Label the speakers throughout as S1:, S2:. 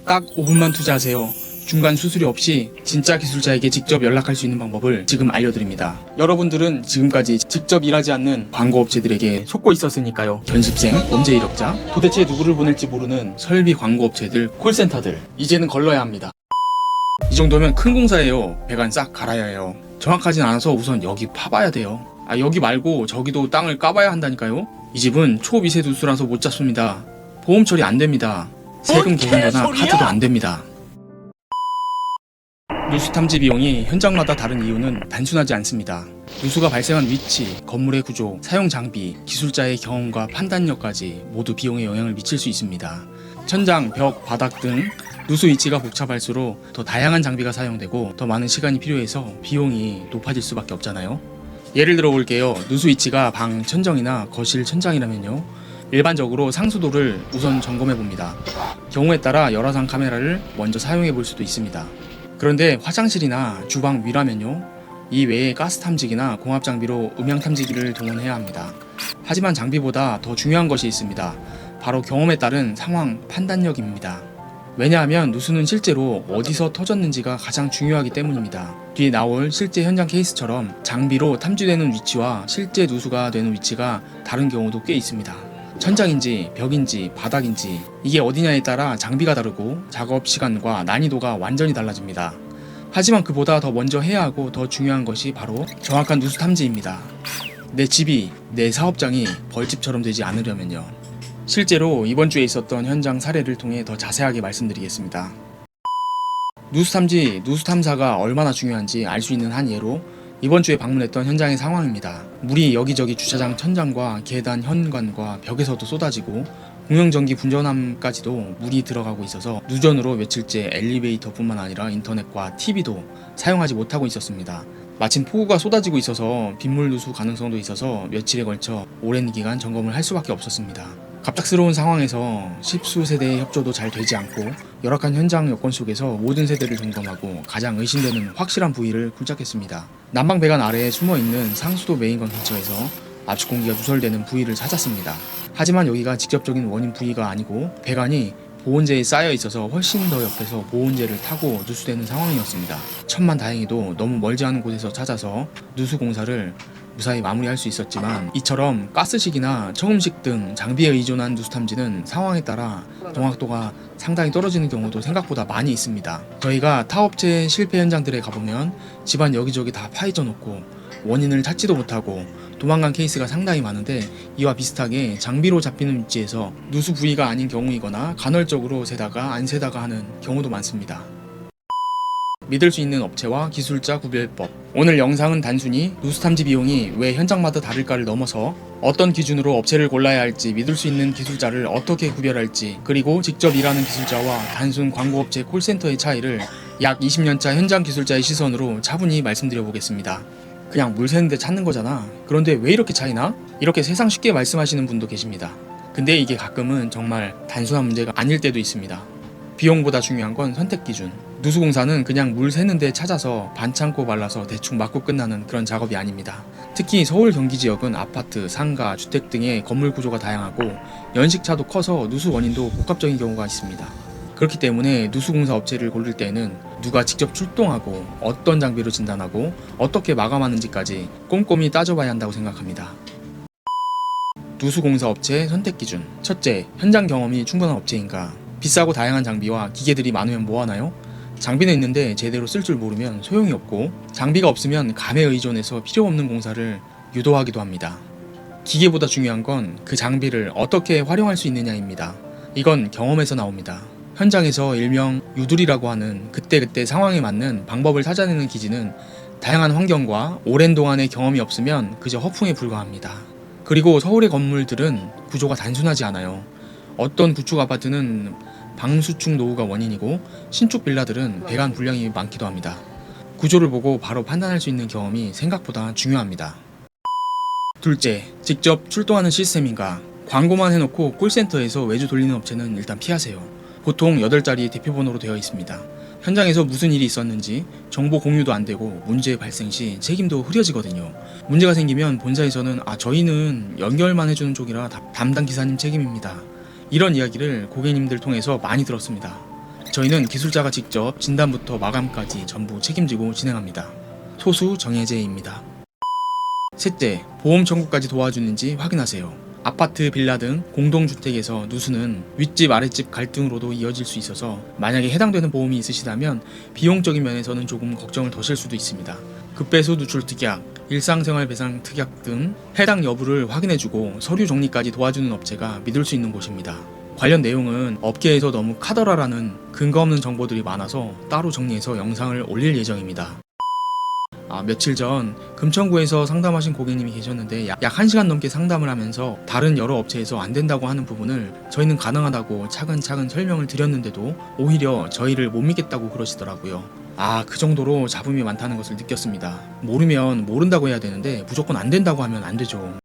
S1: 딱 5분만 투자하세요. 중간 수수료 없이 진짜 기술자에게 직접 연락할 수 있는 방법을 지금 알려드립니다. 여러분들은 지금까지 직접 일하지 않는 광고업체들에게 속고 있었으니까요. 연습생, 범죄 이력자, 도대체 누구를 보낼지 모르는 설비 광고업체들, 콜센터들, 이제는 걸러야 합니다. 이 정도면 큰 공사예요. 배관 싹 갈아야 해요. 정확하진 않아서 우선 여기 파봐야 돼요. 여기 말고 저기도 땅을 까봐야 한다니까요. 이 집은 초미세 누수라서 못 잡습니다. 보험 처리 안 됩니다. 세금 계산서나 카드도 안 됩니다. 누수 탐지 비용이 현장마다 다른 이유는 단순하지 않습니다. 누수가 발생한 위치, 건물의 구조, 사용 장비, 기술자의 경험과 판단력까지 모두 비용에 영향을 미칠 수 있습니다. 천장, 벽, 바닥 등 누수 위치가 복잡할수록 더 다양한 장비가 사용되고 더 많은 시간이 필요해서 비용이 높아질 수밖에 없잖아요. 예를 들어 볼게요. 누수 위치가 방 천정이나 거실 천장이라면요. 일반적으로 상수도를 우선 점검해 봅니다. 경우에 따라 열화상 카메라를 먼저 사용해 볼 수도 있습니다. 그런데 화장실이나 주방 위라면요. 이 외에 가스 탐지기나 공합 장비로 음향 탐지기를 동원해야 합니다. 하지만 장비보다 더 중요한 것이 있습니다. 바로 경험에 따른 상황 판단력입니다. 왜냐하면 누수는 실제로 어디서 터졌는지가 가장 중요하기 때문입니다. 뒤에 나올 실제 현장 케이스처럼 장비로 탐지되는 위치와 실제 누수가 되는 위치가 다른 경우도 꽤 있습니다. 천장인지 벽인지 바닥인지 이게 어디냐에 따라 장비가 다르고 작업 시간과 난이도가 완전히 달라집니다. 하지만 그보다 더 먼저 해야 하고 더 중요한 것이 바로 정확한 누수 탐지입니다. 내 집이, 내 사업장이 벌집처럼 되지 않으려면요. 실제로 이번 주에 있었던 현장 사례를 통해 더 자세하게 말씀드리겠습니다. 누수 탐지, 누수 탐사가 얼마나 중요한지 알 수 있는 한 예로 이번 주에 방문했던 현장의 상황입니다. 물이 여기저기 주차장 천장과 계단 현관과 벽에서도 쏟아지고 공용전기 분전함까지도 물이 들어가고 있어서 누전으로 며칠째 엘리베이터뿐만 아니라 인터넷과 TV도 사용하지 못하고 있었습니다. 마침 폭우가 쏟아지고 있어서 빗물 누수 가능성도 있어서 며칠에 걸쳐 오랜 기간 점검을 할 수밖에 없었습니다. 갑작스러운 상황에서 십수 세대의 협조도 잘 되지 않고 열악한 현장 여건 속에서 모든 세대를 점검하고 가장 의심되는 확실한 부위를 굴착했습니다. 난방 배관 아래에 숨어있는 상수도 메인건 근처에서 압축 공기가 누설되는 부위를 찾았습니다. 하지만 여기가 직접적인 원인 부위가 아니고 배관이 보온재에 쌓여 있어서 훨씬 더 옆에서 보온재를 타고 누수되는 상황이었습니다. 천만다행히도 너무 멀지 않은 곳에서 찾아서 누수 공사를 무사히 마무리할 수 있었지만 이처럼 가스식이나 처음식 등 장비에 의존한 누수 탐지는 상황에 따라 정확도가 상당히 떨어지는 경우도 생각보다 많이 있습니다. 저희가 타업체 실패 현장들에 가보면 집안 여기저기 다 파헤쳐 놓고 원인을 찾지도 못하고 도망간 케이스가 상당히 많은데 이와 비슷하게 장비로 잡히는 위치에서 누수 부위가 아닌 경우이거나 간헐적으로 세다가 안 세다가 하는 경우도 많습니다. 믿을 수 있는 업체와 기술자 구별법. 오늘 영상은 단순히 누수 탐지 비용이 왜 현장마다 다를까를 넘어서 어떤 기준으로 업체를 골라야 할지, 믿을 수 있는 기술자를 어떻게 구별할지, 그리고 직접 일하는 기술자와 단순 광고업체 콜센터의 차이를 약 20년차 현장 기술자의 시선으로 차분히 말씀드려 보겠습니다. 그냥 물 새는데 찾는 거잖아. 그런데 왜 이렇게 차이나? 이렇게 세상 쉽게 말씀하시는 분도 계십니다. 근데 이게 가끔은 정말 단순한 문제가 아닐 때도 있습니다. 비용보다 중요한 건 선택 기준. 누수공사는 그냥 물 새는데 찾아서 반창고 발라서 대충 맞고 끝나는 그런 작업이 아닙니다. 특히 서울 경기 지역은 아파트, 상가, 주택 등의 건물 구조가 다양하고 연식차도 커서 누수 원인도 복합적인 경우가 있습니다. 그렇기 때문에 누수공사 업체를 고를 때는 누가 직접 출동하고 어떤 장비로 진단하고 어떻게 마감하는지까지 꼼꼼히 따져봐야 한다고 생각합니다. 누수공사 업체 선택 기준. 첫째, 현장 경험이 충분한 업체인가. 비싸고 다양한 장비와 기계들이 많으면 뭐하나요? 장비는 있는데 제대로 쓸 줄 모르면 소용이 없고 장비가 없으면 감에 의존해서 필요 없는 공사를 유도하기도 합니다. 기계보다 중요한 건 그 장비를 어떻게 활용할 수 있느냐입니다. 이건 경험에서 나옵니다. 현장에서 일명 유두리라고 하는 그때그때 상황에 맞는 방법을 찾아내는 기지는 다양한 환경과 오랜 동안의 경험이 없으면 그저 허풍에 불과합니다. 그리고 서울의 건물들은 구조가 단순하지 않아요. 어떤 구축 아파트는 방수축 노후가 원인이고 신축 빌라들은 배관 불량이 많기도 합니다. 구조를 보고 바로 판단할 수 있는 경험이 생각보다 중요합니다. 둘째, 직접 출동하는 시스템인가. 광고만 해놓고 콜센터에서 외주 돌리는 업체는 일단 피하세요. 보통 8자리 대표번호로 되어 있습니다. 현장에서 무슨 일이 있었는지 정보 공유도 안 되고 문제 발생 시 책임도 흐려지거든요. 문제가 생기면 본사에서는 저희는 연결만 해주는 쪽이라 담당 기사님 책임입니다. 이런 이야기를 고객님들 통해서 많이 들었습니다. 저희는 기술자가 직접 진단부터 마감까지 전부 책임지고 진행합니다. 소수 정해제입니다. 셋째, 보험 청구까지 도와주는지 확인하세요. 아파트, 빌라 등 공동주택에서 누수는 윗집, 아랫집 갈등으로도 이어질 수 있어서 만약에 해당되는 보험이 있으시다면 비용적인 면에서는 조금 걱정을 더실 수도 있습니다. 급배수 누출 특약, 일상생활 배상 특약 등 해당 여부를 확인해주고 서류 정리까지 도와주는 업체가 믿을 수 있는 곳입니다. 관련 내용은 업계에서 너무 카더라라는 근거 없는 정보들이 많아서 따로 정리해서 영상을 올릴 예정입니다. 며칠 전 금천구에서 상담하신 고객님이 계셨는데 약 1시간 넘게 상담을 하면서 다른 여러 업체에서 안 된다고 하는 부분을 저희는 가능하다고 차근차근 설명을 드렸는데도 오히려 저희를 못 믿겠다고 그러시더라고요. 그 정도로 잡음이 많다는 것을 느꼈습니다. 모르면 모른다고 해야 되는데 무조건 안 된다고 하면 안 되죠.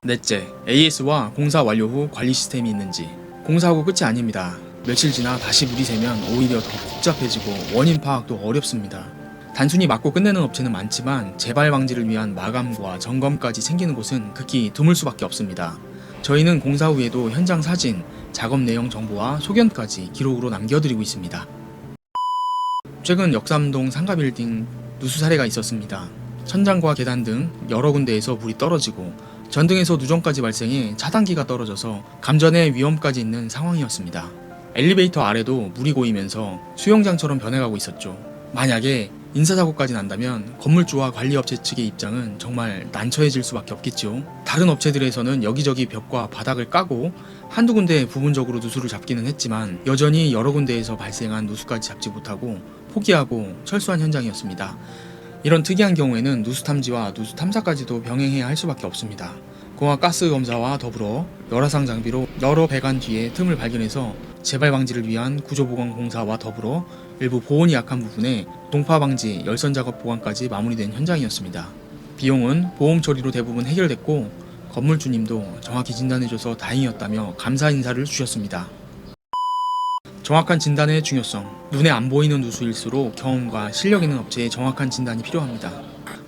S1: 넷째, AS와 공사 완료 후 관리 시스템이 있는지. 공사하고 끝이 아닙니다. 며칠 지나 다시 물이 새면 오히려 더 복잡해지고 원인 파악도 어렵습니다. 단순히 막고 끝내는 업체는 많지만 재발 방지를 위한 마감과 점검까지 챙기는 곳은 극히 드물 수밖에 없습니다. 저희는 공사 후에도 현장 사진, 작업 내용 정보와 소견까지 기록으로 남겨드리고 있습니다. 최근 역삼동 상가빌딩 누수 사례가 있었습니다. 천장과 계단 등 여러 군데에서 물이 떨어지고 전등에서 누전까지 발생해 차단기가 떨어져서 감전의 위험까지 있는 상황이었습니다. 엘리베이터 아래도 물이 고이면서 수영장처럼 변해가고 있었죠. 만약에 인사사고까지 난다면 건물주와 관리업체 측의 입장은 정말 난처해질 수밖에 없겠죠. 다른 업체들에서는 여기저기 벽과 바닥을 까고 한두 군데 부분적으로 누수를 잡기는 했지만 여전히 여러 군데에서 발생한 누수까지 잡지 못하고 포기하고 철수한 현장이었습니다. 이런 특이한 경우에는 누수 탐지와 누수 탐사까지도 병행해야 할 수밖에 없습니다. 공학 가스 검사와 더불어 열화상 장비로 여러 배관 뒤에 틈을 발견해서 재발 방지를 위한 구조 보강 공사와 더불어 일부 보온이 약한 부분에 동파 방지, 열선 작업 보강까지 마무리된 현장이었습니다. 비용은 보험 처리로 대부분 해결됐고 건물주님도 정확히 진단해줘서 다행이었다며 감사 인사를 주셨습니다. 정확한 진단의 중요성. 눈에 안 보이는 누수일수록 경험과 실력 있는 업체의 정확한 진단이 필요합니다.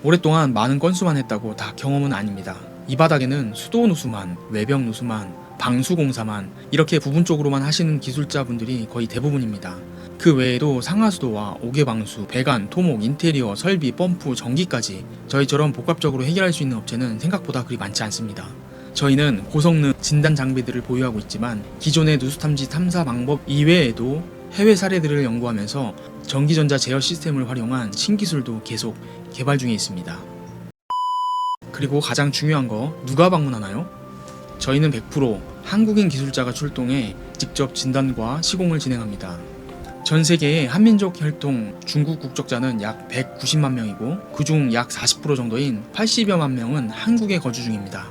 S1: 오랫동안 많은 건수만 했다고 다 경험은 아닙니다. 이 바닥에는 수도 누수만, 외벽 누수만, 방수 공사만 이렇게 부분적으로만 하시는 기술자분들이 거의 대부분입니다. 그 외에도 상하수도와 옥외방수, 배관, 토목, 인테리어, 설비, 펌프, 전기까지 저희처럼 복합적으로 해결할 수 있는 업체는 생각보다 그리 많지 않습니다. 저희는 고성능 진단 장비들을 보유하고 있지만 기존의 누수 탐지 탐사 방법 이외에도 해외 사례들을 연구하면서 전기전자 제어 시스템을 활용한 신기술도 계속 개발 중에 있습니다. 그리고 가장 중요한 거, 누가 방문하나요? 저희는 100% 한국인 기술자가 출동해 직접 진단과 시공을 진행합니다. 전 세계의 한민족 혈통 중국 국적자는 약 190만 명이고 그중 약 40% 정도인 80여만 명은 한국에 거주 중입니다.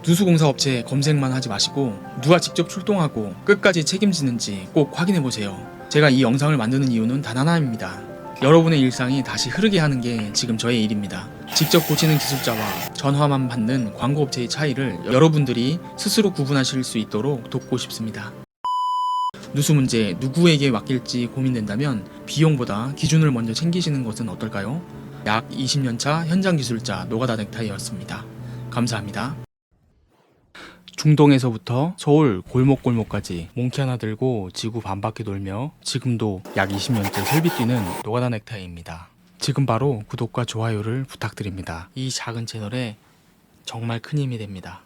S1: 누수공사업체 검색만 하지 마시고 누가 직접 출동하고 끝까지 책임지는지 꼭 확인해보세요. 제가 이 영상을 만드는 이유는 단 하나입니다. 여러분의 일상이 다시 흐르게 하는 게 지금 저의 일입니다. 직접 고치는 기술자와 전화만 받는 광고업체의 차이를 여러분들이 스스로 구분하실 수 있도록 돕고 싶습니다. 누수 문제 누구에게 맡길지 고민된다면 비용보다 기준을 먼저 챙기시는 것은 어떨까요? 약 20년차 현장 기술자 노가다 넥타이였습니다. 감사합니다. 중동에서부터 서울 골목골목까지 몽키 하나 들고 지구 반바퀴 돌며 지금도 약 20년째 설비 뛰는 노가다 넥타이입니다. 지금 바로 구독과 좋아요를 부탁드립니다. 이 작은 채널에 정말 큰 힘이 됩니다.